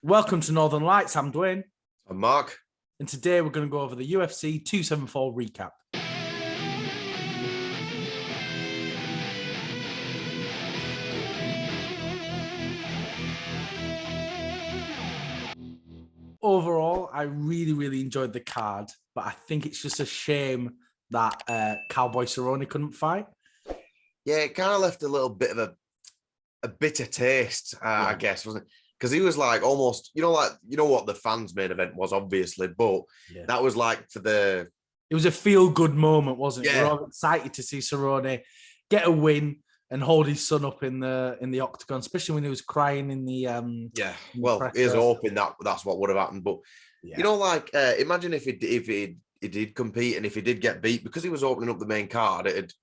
Welcome to Northern Lights. I'm Dwain. I'm Mark. And today we're going to go over the UFC 274 recap. Overall, I really enjoyed the card, but I think it's just a shame that Cowboy Cerrone couldn't fight. Yeah, it kind of left a little bit of a bitter taste, I guess, wasn't it? Because he was like almost, what the fans' main event was, obviously, but that was like it was a feel-good moment, wasn't it? Yeah. We're all excited to see Cerrone get a win and hold his son up in the octagon, especially when he was crying in the here's hoping that's what would have happened. But imagine if he did compete and if he did get beat, because he was opening up the main card, it'd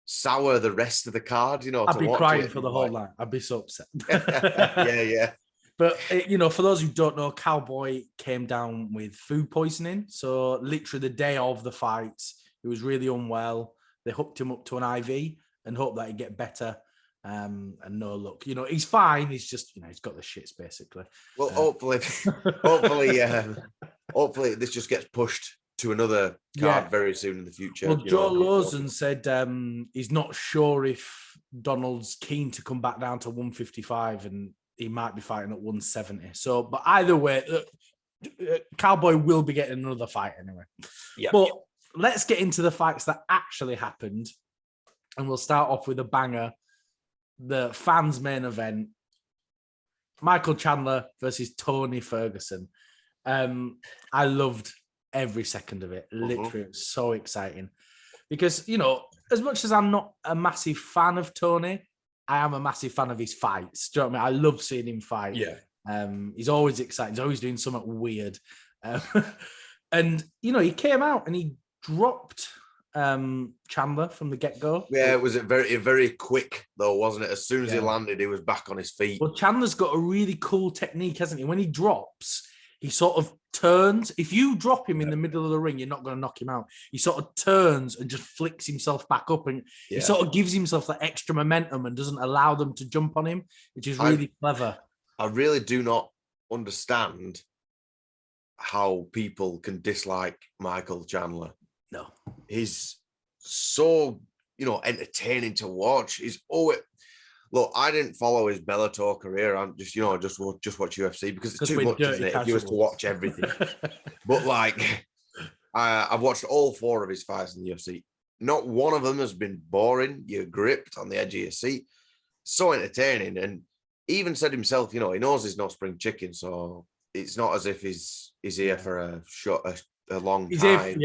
sour the rest of the card. I'd be crying for the whole night. I'd be so upset. yeah. But, for those who don't know, Cowboy came down with food poisoning. So literally the day of the fights, he was really unwell. They hooked him up to an IV and hoped that he'd get better. And no luck. He's fine. He's just, he's got the shits, basically. Well, hopefully this just gets pushed to another card very soon in the future. Well, Joe Lawson said he's not sure if Donald's keen to come back down to 155 and he might be fighting at 170. So, but either way, Cowboy will be getting another fight anyway. Yeah. But let's get into the fights that actually happened. And we'll start off with a banger. The fans' main event. Michael Chandler versus Tony Ferguson. I loved every second of it. Literally, it was so exciting. Because, as much as I'm not a massive fan of Tony, I am a massive fan of his fights. Do you know what I mean? I love seeing him fight. Yeah. He's always exciting. He's always doing something weird. And, he came out and he dropped Chandler from the get-go. Yeah, it was very quick, though, wasn't it? As soon as he landed, he was back on his feet. Well, Chandler's got a really cool technique, hasn't he? When he drops, he sort of turns. If you drop him in the middle of the ring, you're not going to knock him out. He sort of turns and just flicks himself back up, and he sort of gives himself that extra momentum and doesn't allow them to jump on him, which is really clever. I really do not understand how people can dislike Michael Chandler. No. He's so, entertaining to watch. He's always... Look, I didn't follow his Bellator career. I'm just watch UFC because it's too much, isn't it? If you was to watch everything. But I've watched all 4 of his fights in the UFC. Not one of them has been boring. You're gripped on the edge of your seat. So entertaining. And he even said himself, he knows he's not spring chicken. So it's not as if he's here for a long time.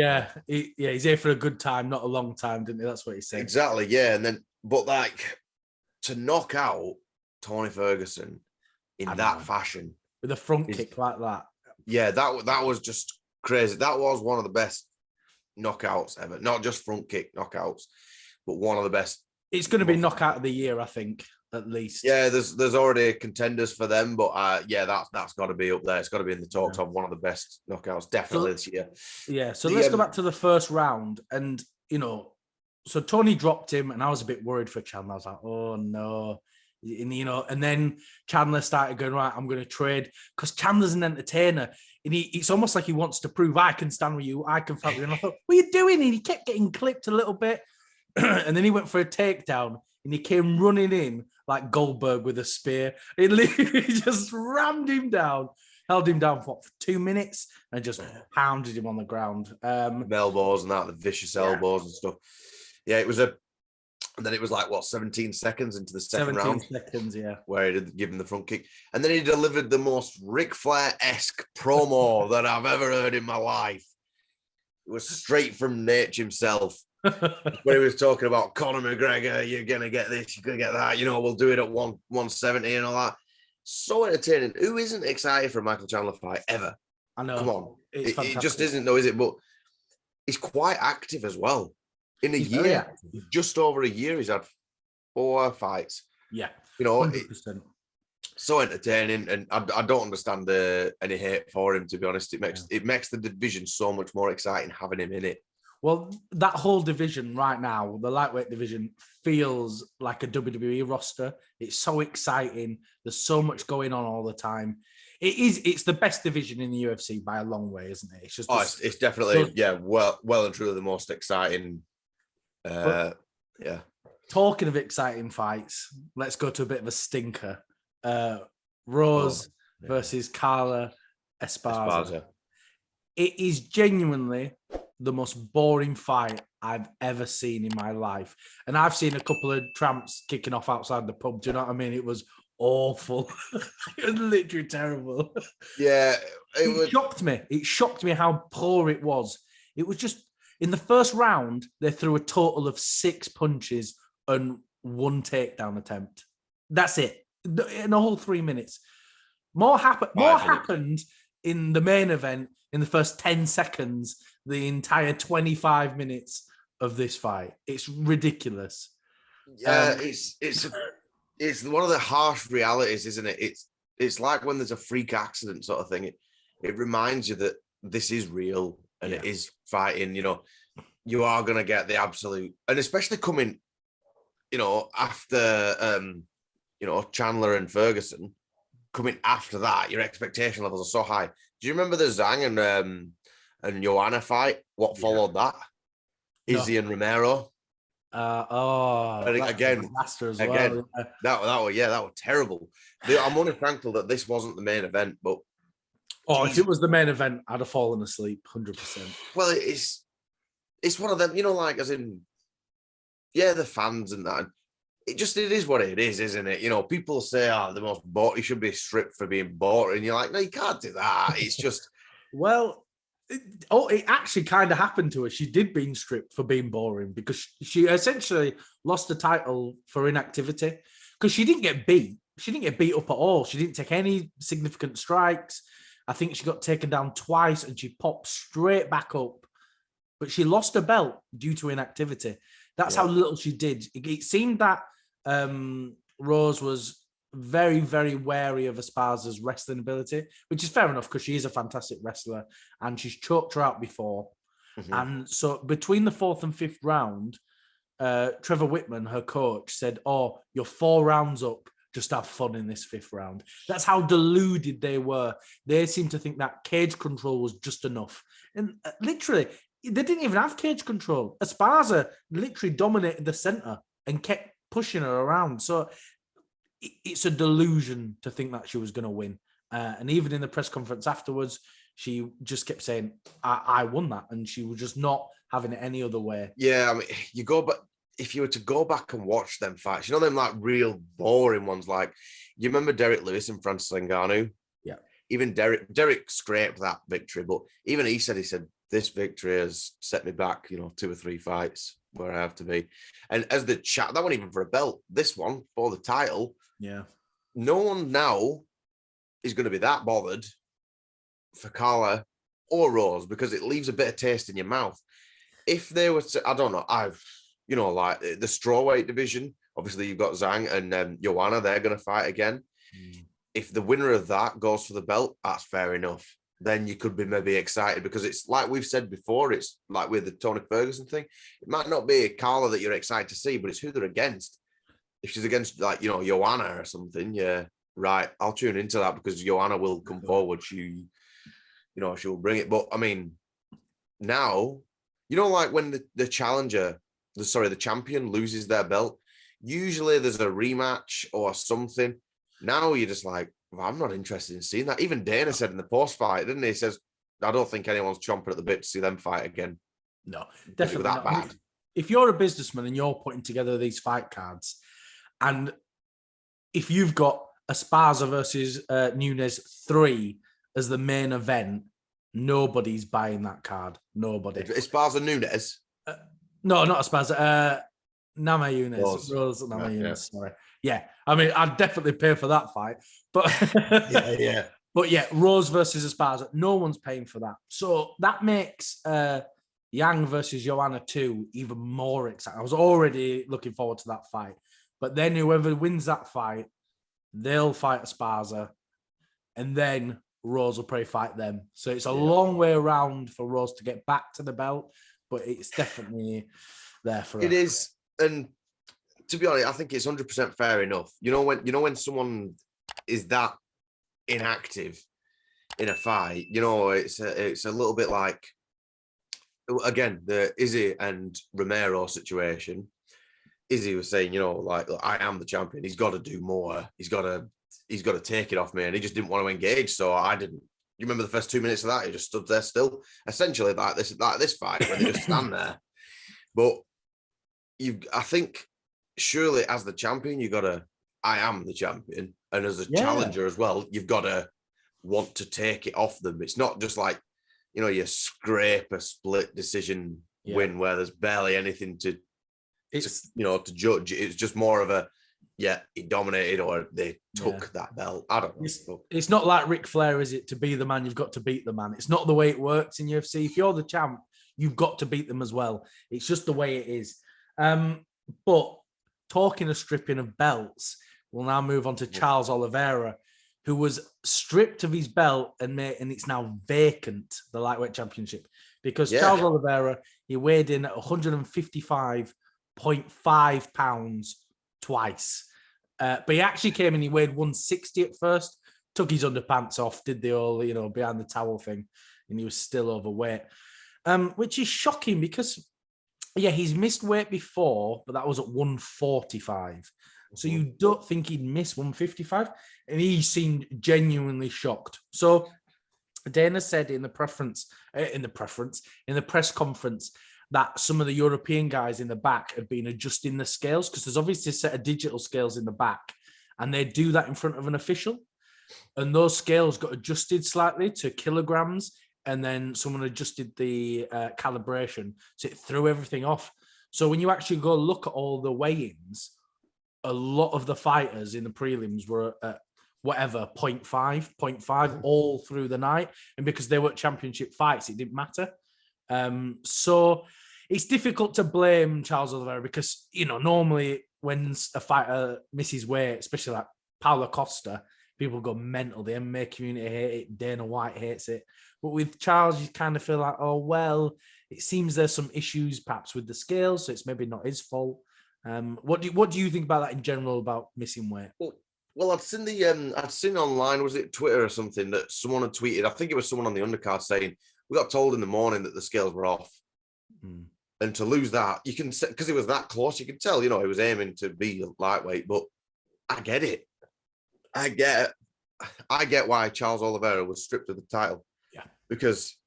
He's here for a good time, not a long time, didn't he? That's what he said. Exactly, yeah. And then, to knock out Tony Ferguson in that fashion with a front kick like that. Yeah, that was just crazy. That was one of the best knockouts ever. Not just front kick knockouts, but one of the best. It's going to be knockout of the year, I think, at least. Yeah, there's already contenders for them, but that's got to be up there. It's got to be in the talks of one of the best knockouts, definitely this year. Yeah, so let's go back to the first round, and so Tony dropped him, and I was a bit worried for Chandler. I was like, oh, no. And then Chandler started going, right, I'm going to trade. Because Chandler's an entertainer. And it's almost like he wants to prove, I can stand with you, I can fight with you. And I thought, what are you doing? And he kept getting clipped a little bit. And then he went for a takedown, and he came running in like Goldberg with a spear. It literally just rammed him down. Held him down for 2 minutes and just pounded him on the ground. Elbows and that, the vicious elbows and stuff. Yeah, it was and then it was 17 seconds into the second round. 17 seconds, yeah. Where he did give him the front kick. And then he delivered the most Ric Flair-esque promo that I've ever heard in my life. It was straight from Nature himself. Where he was talking about Conor McGregor, you're going to get this, you're going to get that, we'll do it at 170 and all that. So entertaining. Who isn't excited for a Michael Chandler fight ever? I know. Come on. It just isn't, though, is it? But he's quite active as well. In a year, just over a year, he's had 4 fights. Yeah, 100%. So entertaining, and I don't understand any hate for him, to be honest. It makes the division so much more exciting having him in it. Well, that whole division right now, the lightweight division, feels like a WWE roster. It's so exciting. There's so much going on all the time. It's the best division in the UFC by a long way, isn't it? It's just it's definitely well and truly the most exciting. Talking of exciting fights, let's go to a bit of a stinker. Rose versus Carla Esparza. It is genuinely the most boring fight I've ever seen in my life. And I've seen a couple of tramps kicking off outside the pub. Do you know what I mean? It was awful. It was literally terrible. Yeah. It shocked me. It shocked me how poor it was. It was just, in the first round, they threw a total of 6 punches and 1 takedown attempt. That's it. In a whole 3 minutes. More happened in the main event in the first 10 seconds, the entire 25 minutes of this fight. It's ridiculous. Yeah, it's one of the harsh realities, isn't it? It's like when there's a freak accident sort of thing. It reminds you that this is real and it is fighting. You know, you are gonna get the absolute, and especially coming, you know, after Chandler and Ferguson. Coming after that, your expectation levels are so high. Do you remember the Zhang and Joanna fight? What followed that? Izzy and Romero. Again, that was terrible. I'm only thankful that this wasn't the main event, but if it was the main event, I'd have fallen asleep 100%. Well, it's one of them, you know, like as in, the fans and that. It is what it is, isn't it? You know, people say, the most bought, he should be stripped for being bought. And you're like, no, you can't do that. It's just. Well, it actually kind of happened to her. She did being stripped for being boring because she essentially lost the title for inactivity because she didn't get beat. She didn't get beat up at all. She didn't take any significant strikes. I think she got taken down twice and she popped straight back up. But she lost her belt due to inactivity. That's how little she did. It seemed that Rose was very, very wary of Esparza's wrestling ability, which is fair enough because she is a fantastic wrestler and she's choked her out before. Mm-hmm. And so between the 4th and 5th round, Trevor Whitman, her coach, said, you're 4 rounds up. Just have fun in this 5th round. That's how deluded they were. They seemed to think that cage control was just enough. And literally, they didn't even have cage control. Esparza literally dominated the center and kept pushing her around. So it's a delusion to think that she was going to win. And even in the press conference afterwards, she just kept saying, I won that. And she was just not having it any other way. Yeah, I mean, if you were to go back and watch them fights, you know, them like real boring ones, like you remember Derek Lewis and Francis Ngannou? Yeah. Even Derek scraped that victory, but even he said, this victory has set me back, 2 or 3 fights where I have to be. And as the chat, that wasn't even for a belt. This one for the title. Yeah. No one now is going to be that bothered for Carla or Rose because it leaves a bit of taste in your mouth. If they were to, I don't know, like the strawweight division, obviously you've got Zhang and Joanna, they're going to fight again. If the winner of that goes for the belt, that's fair enough. Then you could be maybe excited because it's like we've said before, it's like with the Tony Ferguson thing. It might not be a Carla that you're excited to see, but it's who they're against. If she's against like, Joanna or something, yeah, right, I'll tune into that because Joanna will come forward. She'll bring it. But I mean, now, like when the challenger, the champion loses their belt, usually there's a rematch or something. Now you're just like, I'm not interested in seeing that. Even Dana said in the post-fight, didn't he? He says, I don't think anyone's chomping at the bit to see them fight again. No, definitely that bad. If you're a businessman and you're putting together these fight cards, and if you've got Esparza versus Nunes 3 as the main event, nobody's buying that card. Nobody. Esparza Nunes? No, not Esparza. Namajunas. Rose Namajunas, sorry. Yeah, I mean, I'd definitely pay for that fight. But yeah. But yeah, Rose versus Esparza, no one's paying for that. So that makes Yang versus Joanna 2 even more exciting. I was already looking forward to that fight. But then whoever wins that fight, they'll fight Esparza. And then Rose will probably fight them. So it's a long way around for Rose to get back to the belt. But it's definitely there for her. It is. And to be honest, I think it's 100% fair enough. When someone is that inactive, in a fight, you know, it's a little bit like, again, the Izzy and Romero situation. Izzy was saying, you know, like, look, I am the champion. He's got to do more. He's got to take it off me, and he just didn't want to engage. So I didn't. You remember the first 2 minutes of that? He just stood there still, essentially like this fight where they just stand there. But I think surely as the champion, you got to. I am the champion, and as a challenger as well, you've got to want to take it off them. It's not just like, you know, you scrape a split decision win where there's barely anything to judge. It's just more of a, he dominated or they took that belt. I don't know. It's not like Ric Flair, is it? To be the man, you've got to beat the man. It's not the way it works in UFC. If you're the champ, you've got to beat them as well. It's just the way it is. But talking of stripping of belts, we'll now move on to Charles Oliveira, who was stripped of his belt and it's now vacant, the lightweight championship, because Charles Oliveira, he weighed in at 155.5 pounds twice. But he actually came in, he weighed 160 at first, took his underpants off, did the all, behind the towel thing, and he was still overweight, which is shocking because, he's missed weight before, but that was at 145. So you don't think he'd miss 155? And he seemed genuinely shocked. So Dana said in the press conference that some of the European guys in the back had been adjusting the scales, because there's obviously a set of digital scales in the back, and they do that in front of an official. And those scales got adjusted slightly to kilograms, and then someone adjusted the calibration, so it threw everything off. So when you actually go look at all the weigh-ins, a lot of the fighters in the prelims were at 0.5 all through the night. And because they were championship fights, it didn't matter. So it's difficult to blame Charles Oliveira because, normally when a fighter misses weight, especially like Paulo Costa, people go mental. The MMA community hate it. Dana White hates it. But with Charles, you kind of feel like, oh, well, it seems there's some issues perhaps with the scales, so it's maybe not his fault. What do you think about that in general, about missing weight? Well, I'd seen online, was it Twitter or something, that someone had tweeted, I think it was someone on the undercard saying, we got told in the morning that the scales were off. And to lose that, you can, because it was that close, you could tell, he was aiming to be lightweight, but I get it. I get why Charles Oliveira was stripped of the title. Yeah. Because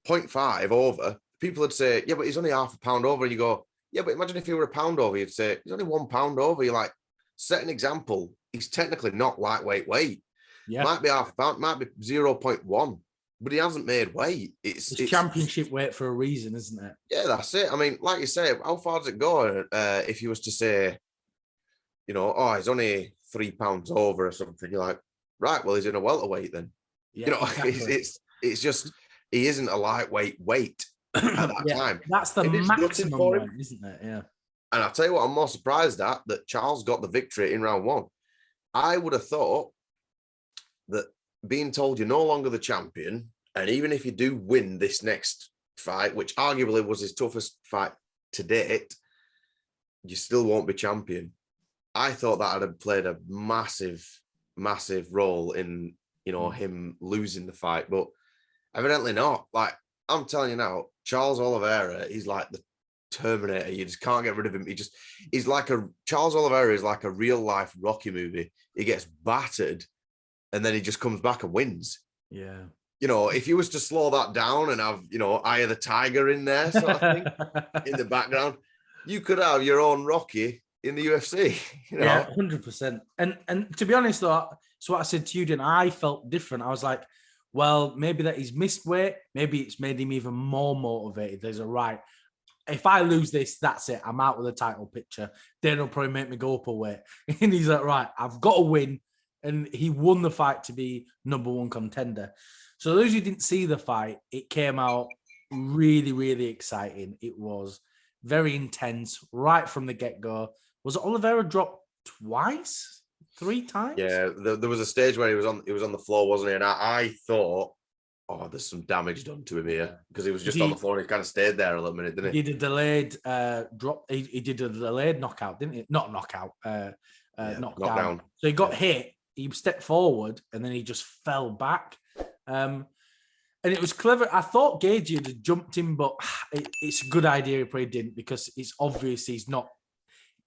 0.5 over, people would say, yeah, but he's only half a pound over. And you go, yeah, but imagine if he were a pound over, you'd say, he's only 1 pound over. You're like, set an example. He's technically not lightweight weight. Yeah. Might be half a pound, might be 0.1, but he hasn't made weight. It's championship weight for a reason, isn't it? Yeah, that's it. I mean, like you say, how far does it go if you was to say, he's only 3 pounds over or something? You're like, right, well, he's in a welterweight then. Yeah, exactly. It's just, he isn't a lightweight weight at that time. That's the maximum for him, isn't it? Yeah. And I'll tell you what, I'm more surprised that Charles got the victory in round one. I would have thought that being told you're no longer the champion, and even if you do win this next fight, which arguably was his toughest fight to date, you still won't be champion. I thought that had played a massive, massive role in, him losing the fight, but evidently not. Like, I'm telling you now, Charles Oliveira, he's like the Terminator. You just can't get rid of him. Charles Oliveira is like a real life Rocky movie. He gets battered and then he just comes back and wins. Yeah. If you was to slow that down and have, Eye of the Tiger in there sort of thing in the background, you could have your own Rocky in the UFC. Yeah, 100%. And to be honest though, so what I said to you, Dan, I felt different. I was like, well, maybe that he's missed weight. Maybe it's made him even more motivated. There's a right. If I lose this, that's it. I'm out with the title picture. Then will probably make me go up a weight. And he's like, right, I've got to win. And he won the fight to be number one contender. So those who didn't see the fight, it came out really, really exciting. It was very intense right from the get-go. Was Oliveira dropped twice? 3 times? Yeah, there was a stage where he was on the floor, wasn't he? And I thought, oh, there's some damage done to him here, because he was just on the floor and he kind of stayed there a little minute, didn't he? He did a delayed drop. He did a delayed knockout, didn't he? Not knockout, knockdown. So he got hit. He stepped forward and then he just fell back. And it was clever. I thought Gaethje had jumped him, but it's a good idea if he didn't, because it's obvious he's not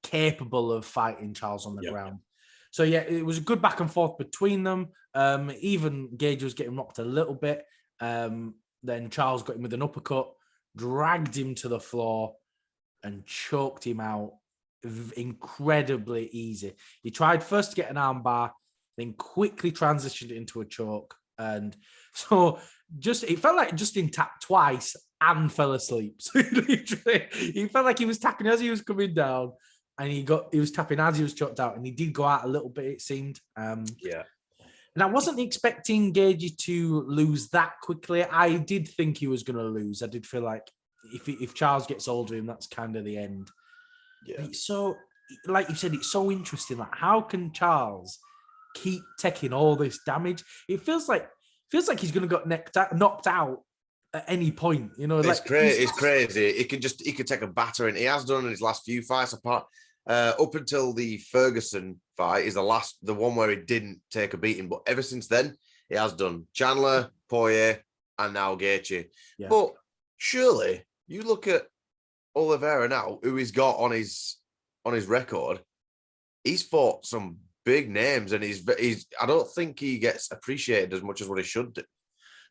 capable of fighting Charles on the ground. So, yeah, it was a good back and forth between them. Even Gaethje was getting rocked a little bit. Then Charles got him with an uppercut, dragged him to the floor, and choked him out incredibly easy. He tried first to get an armbar, then quickly transitioned it into a choke. And so it felt like Justin tapped twice and fell asleep. So literally, he felt like he was tapping as he was coming down, and he was tapping as he was choked out, and he did go out a little bit, it seemed. And I wasn't expecting Gaethje to lose that quickly. I did think he was going to lose. I did feel like if Charles gets hold of him, that's kind of the end. Yeah. So, like you said, it's so interesting. Like, how can Charles keep taking all this damage? It feels like he's going to get knocked out at any point. You know, it's crazy. It's crazy. He could take a battering. He has done in his last few fights. Apart up until the Ferguson fight is the one where he didn't take a beating. But ever since then, he has done Chandler, Poirier, and now Gaethje. Yeah. But surely you look at Oliveira now, who he's got on his record. He's fought some big names, and he's. I don't think he gets appreciated as much as what he should do.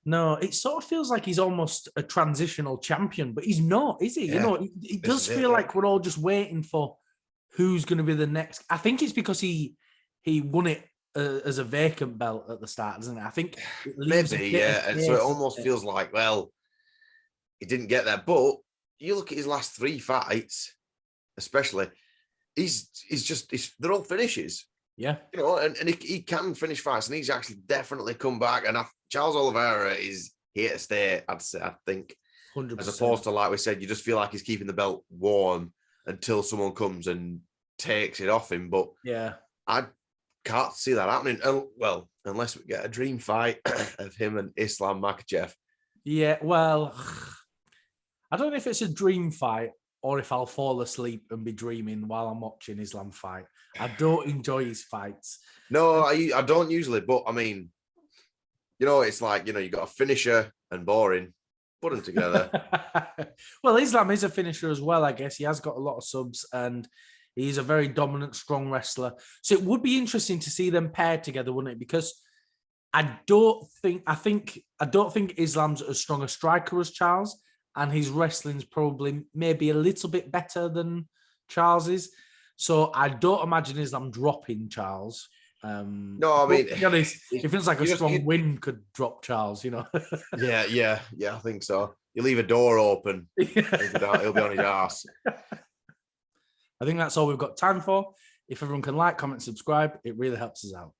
No, it sort of feels like he's almost a transitional champion, but he's not, is he? Yeah. You know, it does feel like we're all just waiting for who's going to be the next. I think it's because he won it as a vacant belt at the start, doesn't it? I think maybe, yeah. And so it almost feels like, well, he didn't get there. But you look at his last 3 fights, especially, they're all finishes. Yeah. You know, and he can finish fights, and he's actually definitely come back. And Charles Oliveira is here to stay, I think. 100%. As opposed to, like we said, you just feel like he's keeping the belt warm until someone comes and takes it off him. But yeah, I can't see that happening. Well, unless we get a dream fight of him and Islam Makhachev. Yeah, well, I don't know if it's a dream fight or if I'll fall asleep and be dreaming while I'm watching Islam fight. I don't enjoy his fights. No, I don't usually, but I mean, you know, it's like, you know, you got a finisher and boring. Put them together. Well, Islam is a finisher as well, I guess. He has got a lot of subs, and he's a very dominant, strong wrestler. So it would be interesting to see them paired together, wouldn't it? Because I don't think Islam's as strong a striker as Charles, and his wrestling's probably maybe a little bit better than Charles's. So I don't imagine Islam dropping Charles. No, I mean, to be honest, it feels like a strong wind could drop Charles, you know. yeah, I think so. You leave a door open, he'll be on his ass. I think that's all we've got time for. If everyone can like, comment, subscribe, it really helps us out.